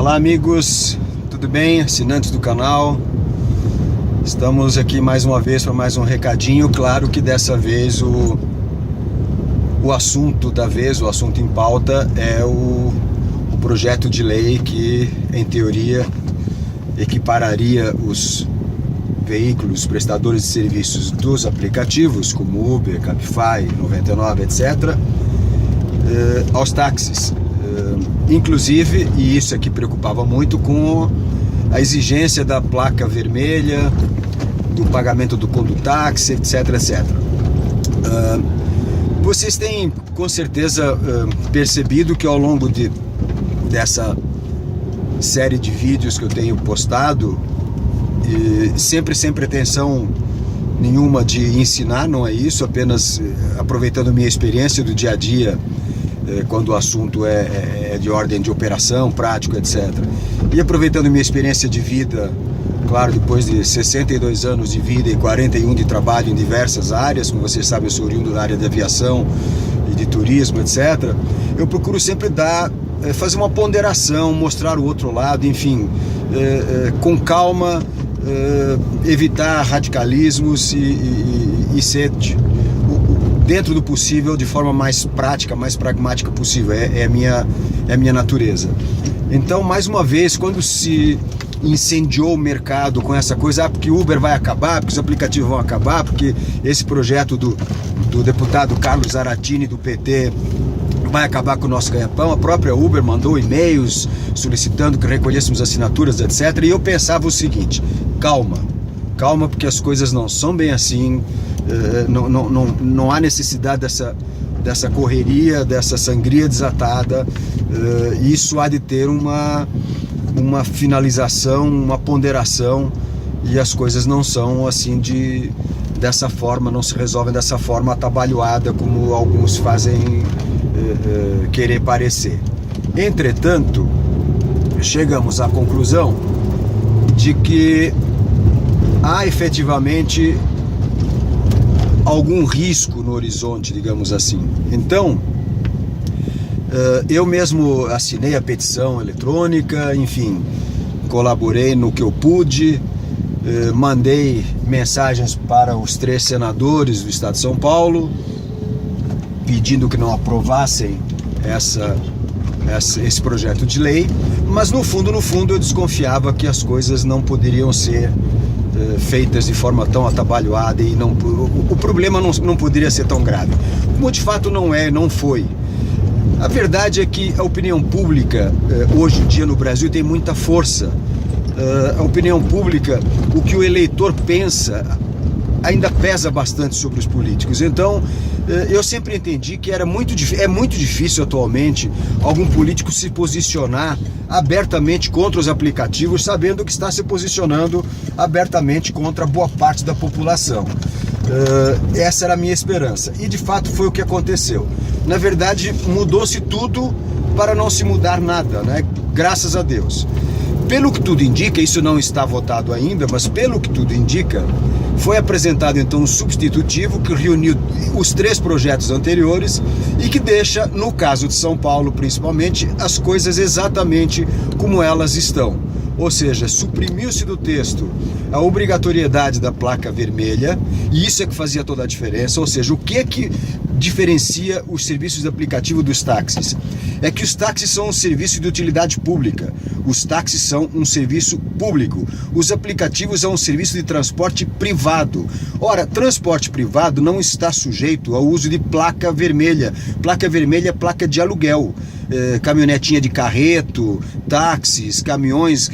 Olá amigos, tudo bem? Assinantes do canal. Estamos aqui mais uma vez para mais um recadinho. Claro que dessa vez o assunto da vez, o assunto em pauta é o projeto de lei que, em teoria, equipararia os veículos prestadores de serviços dos aplicativos, como Uber, Cabify, 99, etc., aos táxis. Inclusive, e isso aqui preocupava muito, com a exigência da placa vermelha, do pagamento do condutáxi, etc, etc. Vocês têm com certeza percebido que ao longo dessa série de vídeos que eu tenho postado, sempre sem pretensão nenhuma de ensinar, não é isso, apenas aproveitando minha experiência do dia a dia, quando o assunto é de ordem de operação, prático, etc. E aproveitando minha experiência de vida, claro, depois de 62 anos de vida e 41 de trabalho em diversas áreas, como vocês sabem, eu sou oriundo da área de aviação e de turismo, etc. Eu procuro sempre fazer uma ponderação, mostrar o outro lado, enfim, com calma, evitar radicalismos e ser dentro do possível, de forma mais prática, mais pragmática possível. É a minha natureza. Então, mais uma vez, quando se incendiou o mercado com essa coisa, porque o Uber vai acabar, porque os aplicativos vão acabar, porque esse projeto do deputado Carlos Zaratini, do PT, vai acabar com o nosso ganha-pão, a própria Uber mandou e-mails solicitando que recolhêssemos assinaturas, etc. E eu pensava o seguinte: calma, porque as coisas não são bem assim. Não há necessidade dessa correria, dessa sangria desatada. Isso há de ter uma finalização, uma ponderação, e as coisas não são assim dessa forma, não se resolvem dessa forma atabalhoada como alguns fazem querer parecer. Entretanto, chegamos à conclusão de que há efetivamente algum risco no horizonte, digamos assim. Então, eu mesmo assinei a petição eletrônica, enfim, colaborei no que eu pude, mandei mensagens para os 3 senadores do estado de São Paulo, pedindo que não aprovassem esse projeto de lei, mas no fundo eu desconfiava que as coisas não poderiam ser feitas de forma tão atabalhoada, e o problema não poderia ser tão grave, como de fato não foi. A verdade é que a opinião pública hoje em dia no Brasil tem muita força. A opinião pública, o que o eleitor pensa, ainda pesa bastante sobre os políticos. Então, eu sempre entendi que é muito difícil atualmente algum político se posicionar abertamente contra os aplicativos, sabendo que está se posicionando abertamente contra boa parte da população. Essa era a minha esperança, e de fato foi o que aconteceu. Na verdade, mudou-se tudo para não se mudar nada, né? Graças a Deus. Pelo que tudo indica, isso não está votado ainda, mas pelo que tudo indica, foi apresentado então um substitutivo que reuniu os 3 projetos anteriores e que deixa, no caso de São Paulo principalmente, as coisas exatamente como elas estão. Ou seja, suprimiu-se do texto a obrigatoriedade da placa vermelha, e isso é que fazia toda a diferença. Ou seja, o que é que diferencia os serviços de aplicativo dos táxis? É que os táxis são um serviço de utilidade pública. Os táxis são um serviço público. Os aplicativos são um serviço de transporte privado. Ora, transporte privado não está sujeito ao uso de placa vermelha. Placa vermelha é placa de aluguel. Caminhonetinha de carreto, táxis, caminhões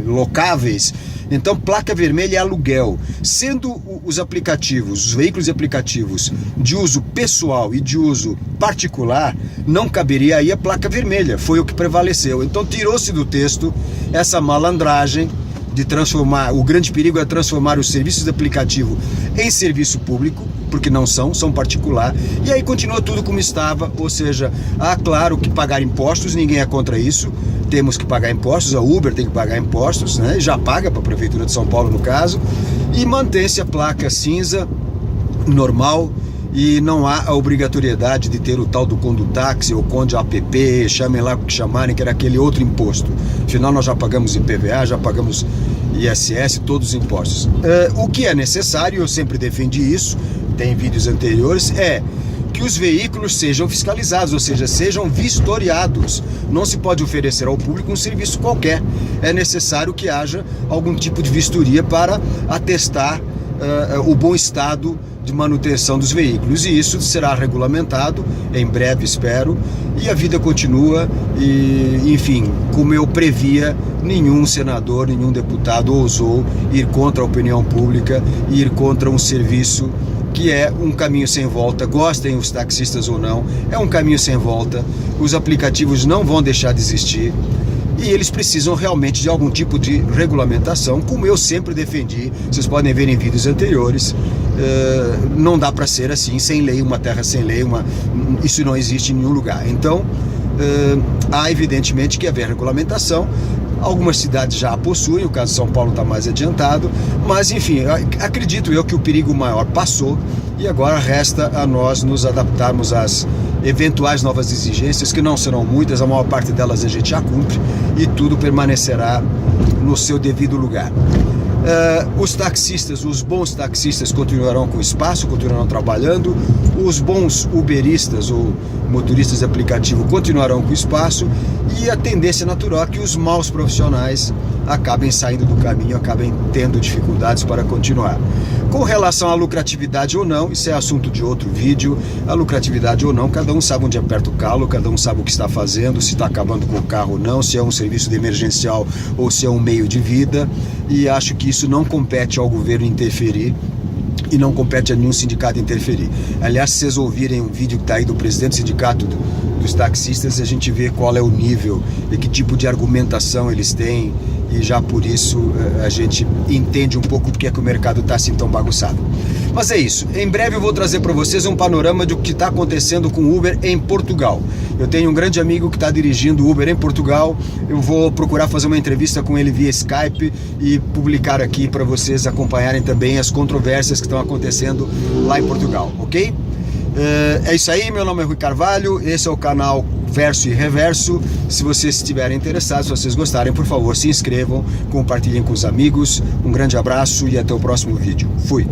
locáveis. Então, placa vermelha é aluguel. Sendo os aplicativos, os veículos e aplicativos de uso pessoal e de uso particular, não caberia aí a placa vermelha. Foi o que prevaleceu. Então, tirou-se do texto essa malandragem de transformar, o grande perigo é transformar os serviços de aplicativo em serviço público, porque não são particular, e aí continua tudo como estava. Ou seja, há claro que pagar impostos, ninguém é contra isso, temos que pagar impostos, a Uber tem que pagar impostos, né? Já paga para a Prefeitura de São Paulo no caso, e mantém-se a placa cinza normal, e não há a obrigatoriedade de ter o tal do Condutáxi ou Conde APP, chamem lá o que chamarem, que era aquele outro imposto. Afinal, nós já pagamos IPVA, já pagamos ISS, todos os impostos. O que é necessário, eu sempre defendi isso, tem vídeos anteriores, é que os veículos sejam fiscalizados, ou seja, sejam vistoriados. Não se pode oferecer ao público um serviço qualquer. É necessário que haja algum tipo de vistoria para atestar o bom estado de manutenção dos veículos, e isso será regulamentado em breve, espero, e a vida continua. E, enfim, como eu previa, nenhum senador, nenhum deputado ousou ir contra a opinião pública, ir contra um serviço que é um caminho sem volta. Gostem os taxistas ou não, é um caminho sem volta. Os aplicativos não vão deixar de existir e eles precisam realmente de algum tipo de regulamentação, como eu sempre defendi. Vocês podem ver em vídeos anteriores. Não dá para ser assim, sem lei, uma terra sem lei, isso não existe em nenhum lugar. Então, há evidentemente que haver regulamentação. Algumas cidades já a possuem, o caso de São Paulo está mais adiantado, mas enfim, acredito eu que o perigo maior passou e agora resta a nós nos adaptarmos às eventuais novas exigências, que não serão muitas, a maior parte delas a gente já cumpre e tudo permanecerá no seu devido lugar. Os taxistas, os bons taxistas continuarão com espaço, continuarão trabalhando, os bons uberistas ou motoristas de aplicativo continuarão com espaço, e a tendência natural é que os maus profissionais acabem saindo do caminho, acabem tendo dificuldades para continuar. Com relação à lucratividade ou não, isso é assunto de outro vídeo. A lucratividade ou não, cada um sabe onde aperta o calo, cada um sabe o que está fazendo, se está acabando com o carro ou não, se é um serviço de emergencial ou se é um meio de vida, e acho que isso não compete ao governo interferir e não compete a nenhum sindicato interferir. Aliás, se vocês ouvirem um vídeo que está aí do presidente do sindicato dos taxistas, a gente vê qual é o nível e que tipo de argumentação eles têm, e já por isso a gente entende um pouco porque é que o mercado está assim tão bagunçado. Mas é isso, em breve eu vou trazer para vocês um panorama do que está acontecendo com o Uber em Portugal. Eu tenho um grande amigo que está dirigindo Uber em Portugal, eu vou procurar fazer uma entrevista com ele via Skype e publicar aqui para vocês acompanharem também as controvérsias que estão acontecendo lá em Portugal, ok? É isso aí, meu nome é Rui Carvalho, esse é o canal Verso e Reverso. Se vocês estiverem interessados, se vocês gostarem, por favor, se inscrevam, compartilhem com os amigos. Um grande abraço e até o próximo vídeo. Fui!